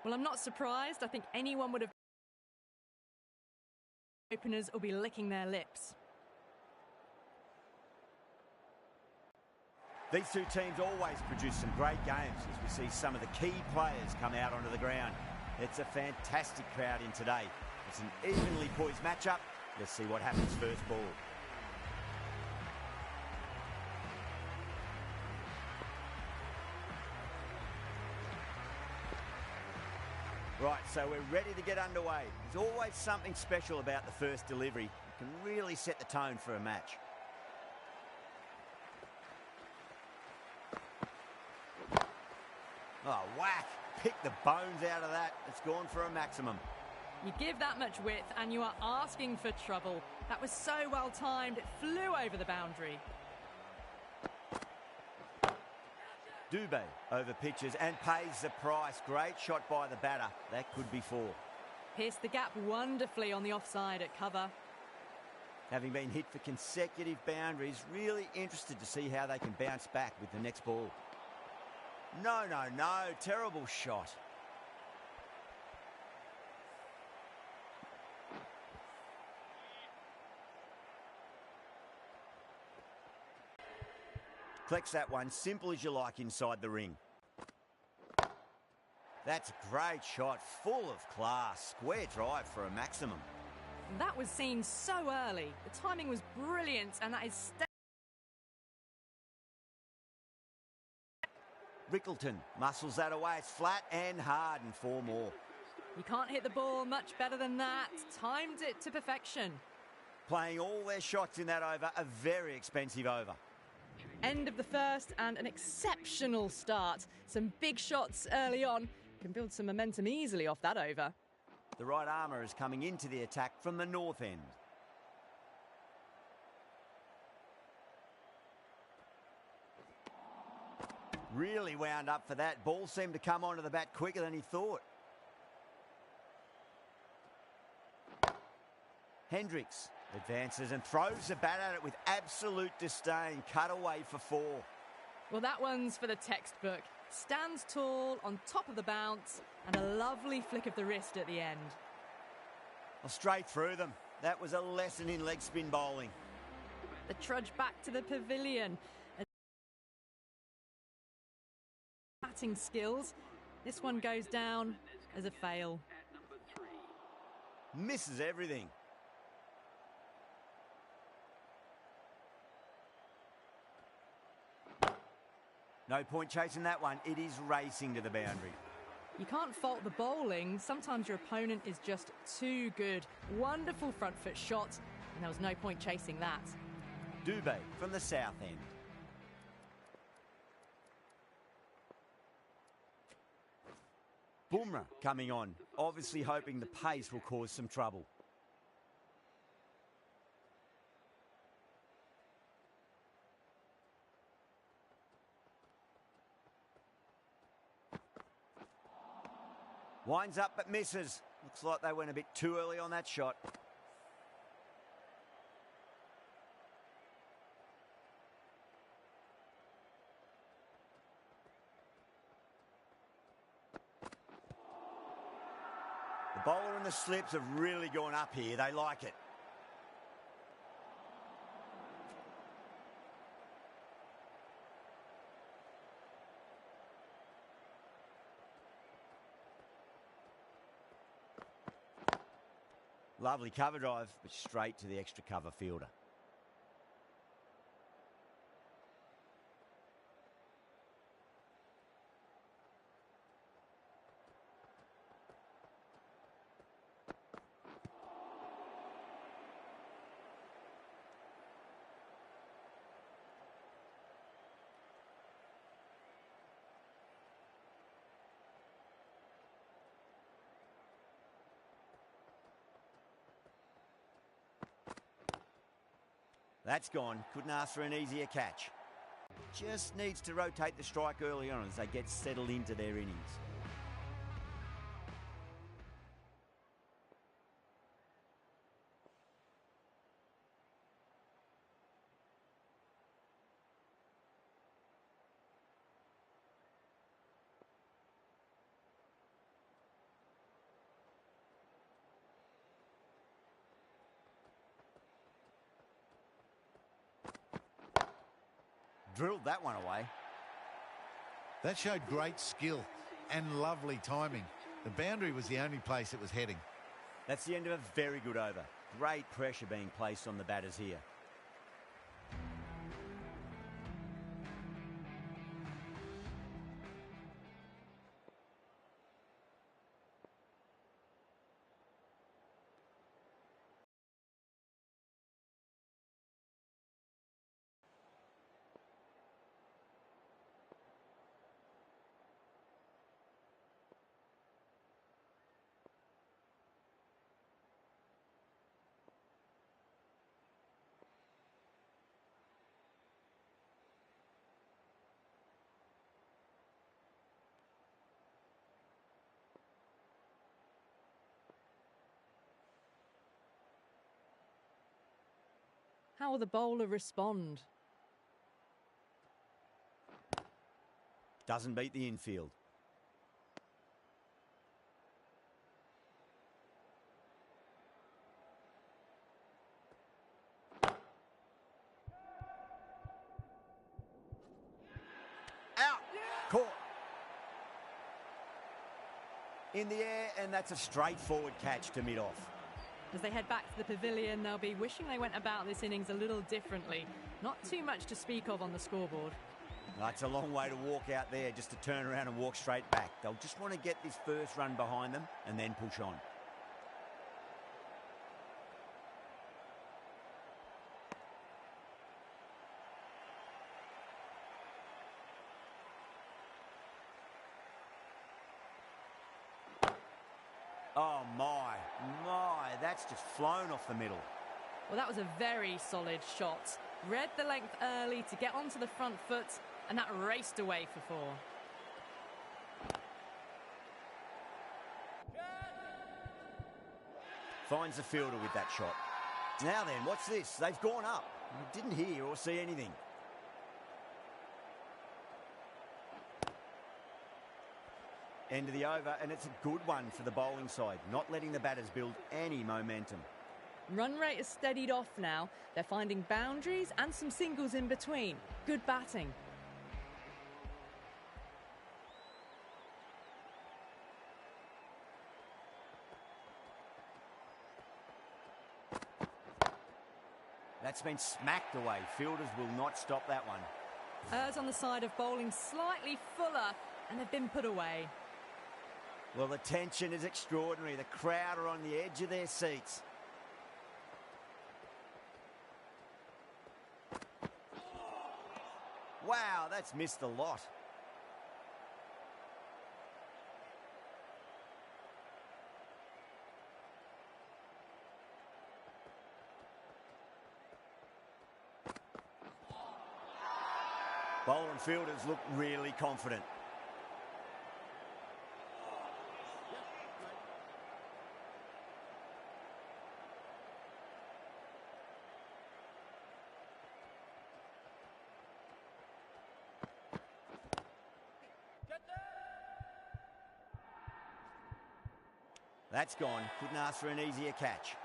Well, I'm not surprised. I think anyone would have... Openers will be licking their lips. These two teams always produce some great games as we see some of the key players come out onto the ground. It's a fantastic crowd in today. It's an evenly poised matchup. Let's see what happens first ball. Right, so we're ready to get underway. There's always something special about the first delivery. It can really set the tone for a match. Oh, whack! Pick the bones out of that. It's gone for a maximum. You give that much width and you are asking for trouble. That was so well timed, it flew over the boundary. Dubé over pitches and pays the price. Great shot by the batter. That could be four. Pierced the gap wonderfully on the offside at cover. Having been hit for consecutive boundaries, really interested to see how they can bounce back with the next ball. No, no, no. Terrible shot. Collects that one, simple as you like inside the ring. That's a great shot, full of class. Square drive for a maximum. That was seen so early. The timing was brilliant, and that is... Rickleton muscles that away. It's flat and hard, and four more. You can't hit the ball much better than that. Timed it to perfection. Playing all their shots in that over, a very expensive over. End of the first and an exceptional start. Some big shots early on. Can build some momentum easily off that over. The right armour is coming into the attack from the north end. Really wound up for that. Ball seemed to come onto the bat quicker than he thought. Hendricks advances and throws the bat at it with absolute disdain. Cut away for four. Well, that one's for the textbook. Stands tall on top of the bounce and a lovely flick of the wrist at the end. Well, straight through them. That was a lesson in leg spin bowling. The trudge back to the pavilion. Batting skills. This one goes down as a fail. Misses everything. No point chasing that one. It is racing to the boundary. You can't fault the bowling. Sometimes your opponent is just too good. Wonderful front foot shot, and there was no point chasing that. Dubé from the south end. Bumrah coming on, obviously hoping the pace will cause some trouble. Winds up but misses. Looks like they went a bit too early on that shot. The bowler and the slips have really gone up here. They like it. Lovely cover drive, but straight to the extra cover fielder. That's gone. Couldn't ask for an easier catch. Just needs to rotate the strike early on as they get settled into their innings. drilled that one away. That showed great skill and lovely timing. The boundary was the only place it was heading. That's the end of a very good over. Great pressure being placed on the batters here. How will the bowler respond? Doesn't beat the infield. Out. Caught. In the air, and that's a straightforward catch to mid-off. As they head back to the pavilion, they'll be wishing they went about this innings a little differently. Not too much to speak of on the scoreboard. It's a long way to walk out there just to turn around and walk straight back. They'll just want to get this first run behind them and then push on. Oh, my, that's just flown off the middle. Well, that was a very solid shot. Read the length early to get onto the front foot, and that raced away for 4. Finds the fielder with that shot. Now then, what's this? They've gone up. Didn't hear or see anything. End of the over, and it's a good one for the bowling side, not letting the batters build any momentum. Run rate has steadied off now. They're finding boundaries and some singles in between. Good batting. That's been smacked away. Fielders will not stop that one. Errs on the side of bowling slightly fuller, and they've been put away. Well, the tension is extraordinary. The crowd are on the edge of their seats. Wow, that's missed a lot. Bowler and fielders look really confident. That's gone. Couldn't ask for an easier catch.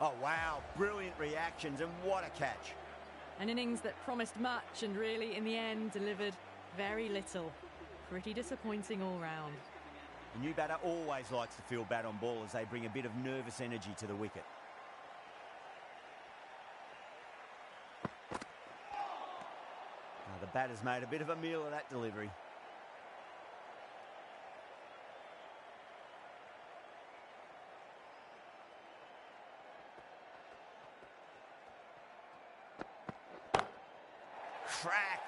Oh, wow. Brilliant reactions, and what a catch. An innings that promised much and really, in the end, delivered very little. Pretty disappointing all round. The new batter always likes to feel bat on ball as they bring a bit of nervous energy to the wicket. Now, the batter's made a bit of a meal of that delivery. Crack.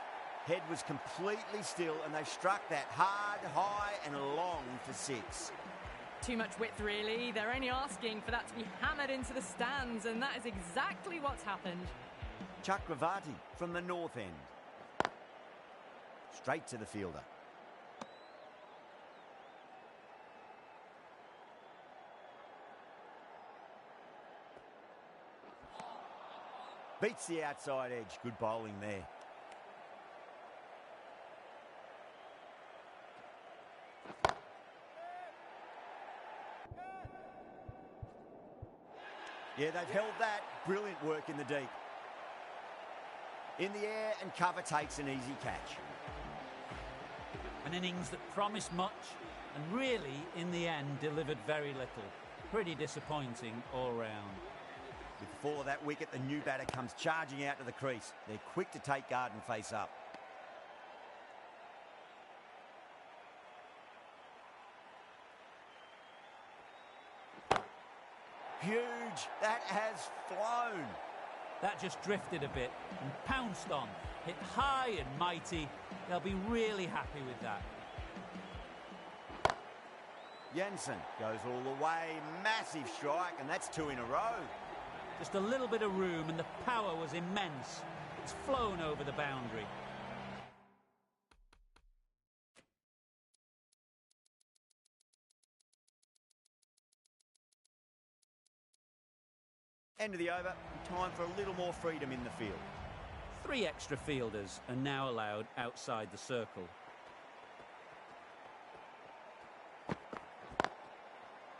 Head was completely still, and they struck that hard, high and long for 6. Too much width, really. They're only asking for that to be hammered into the stands, and that is exactly what's happened. Chakravarti from the north end. Straight to the fielder. Beats the outside edge. Good bowling there. Yeah, they've held that. Brilliant work in the deep. In the air, and cover takes an easy catch. An innings that promised much and really, in the end, delivered very little. Pretty disappointing all round. With the fall of that wicket, the new batter comes charging out to the crease. They're quick to take guard and face up. Huge. That has flown. That just drifted a bit and pounced on. Hit high and mighty. They'll be really happy with that. Jensen goes all the way. Massive strike, and that's 2 in a row. Just a little bit of room and the power was immense. It's flown over the boundary. End of the over, time for a little more freedom in the field. 3 extra fielders are now allowed outside the circle.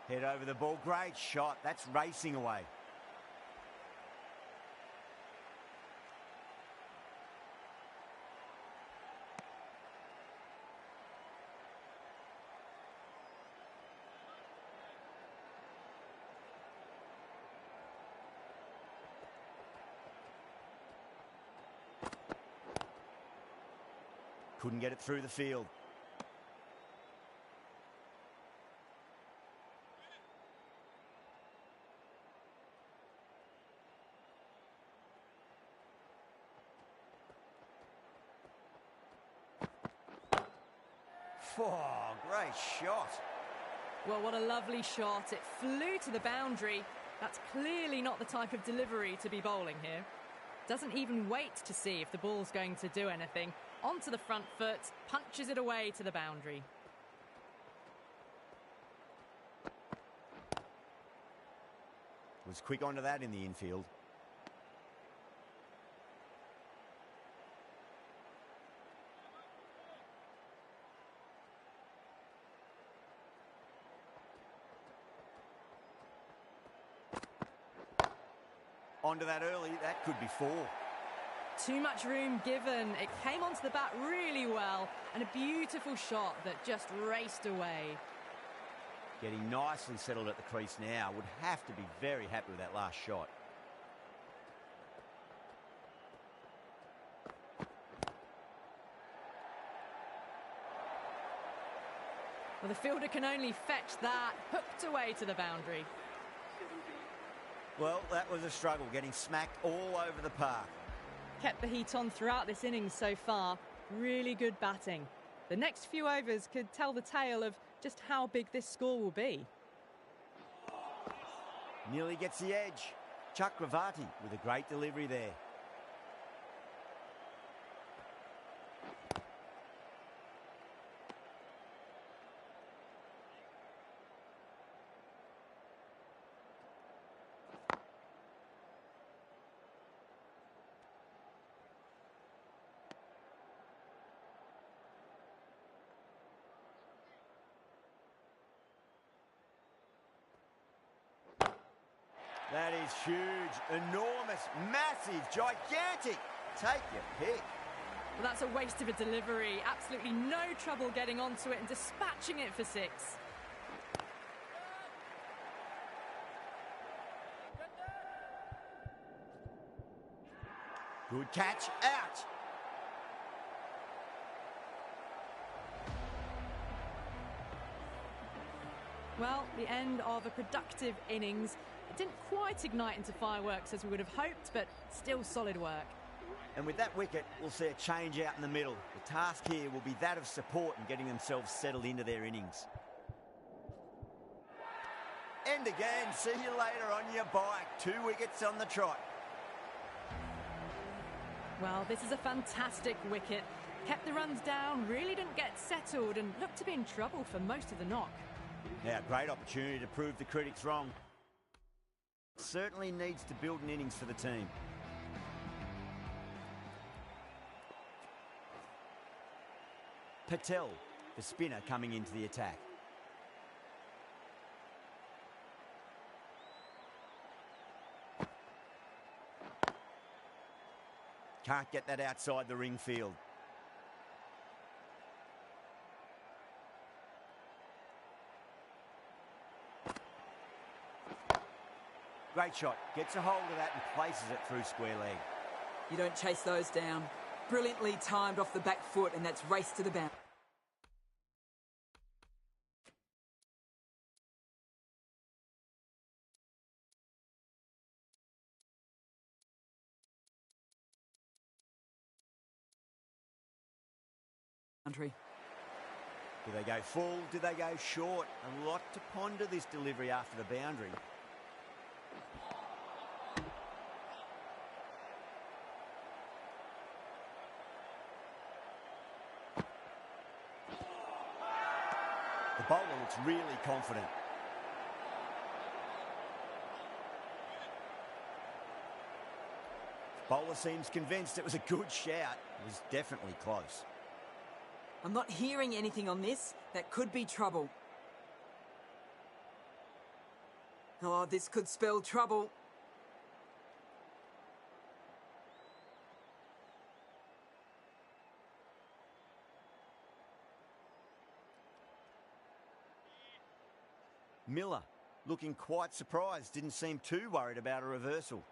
Head over the ball, great shot, that's racing away. Couldn't get it through the field. Oh, great shot. Well, what a lovely shot. It flew to the boundary. That's clearly not the type of delivery to be bowling here. Doesn't even wait to see if the ball's going to do anything. Onto the front foot, punches it away to the boundary. Was quick onto that in the infield. Onto that early, that could be 4. Too much room given. It came onto the bat really well, and a beautiful shot that just raced away. Getting nicely settled at the crease now. Would have to be very happy with that last shot. Well, the fielder can only fetch that, hooked away to the boundary. Well, that was a struggle, getting smacked all over the park. Kept the heat on throughout this innings so far. Really good batting. The next few overs could tell the tale of just how big this score will be. Nearly gets the edge. Chakravarti with a great delivery there. That is huge, enormous, massive, gigantic. Take your pick. Well, that's a waste of a delivery. Absolutely no trouble getting onto it and dispatching it for 6. Good catch, out. Well, the end of a productive innings. It didn't quite ignite into fireworks as we would have hoped, but still solid work. And with that wicket, we'll see a change out in the middle. The task here will be that of support and getting themselves settled into their innings. End again. See you later on your bike. 2 wickets on the trot. Well, this is a fantastic wicket. Kept the runs down, really didn't get settled and looked to be in trouble for most of the knock. Now, great opportunity to prove the critics wrong. Certainly needs to build an innings for the team. Patel, the spinner, coming into the attack. Can't get that outside the ring field. Great shot. Gets a hold of that and places it through square leg. You don't chase those down. Brilliantly timed off the back foot, and that's race to the boundary. Do they go full? Do they go short? A lot to ponder this delivery after the boundary. The bowler looks really confident. Bowler seems convinced it was a good shout. It was definitely close. I'm not hearing anything on this. That could be trouble. Oh, this could spell trouble. Miller looking quite surprised. Didn't seem too worried about a reversal.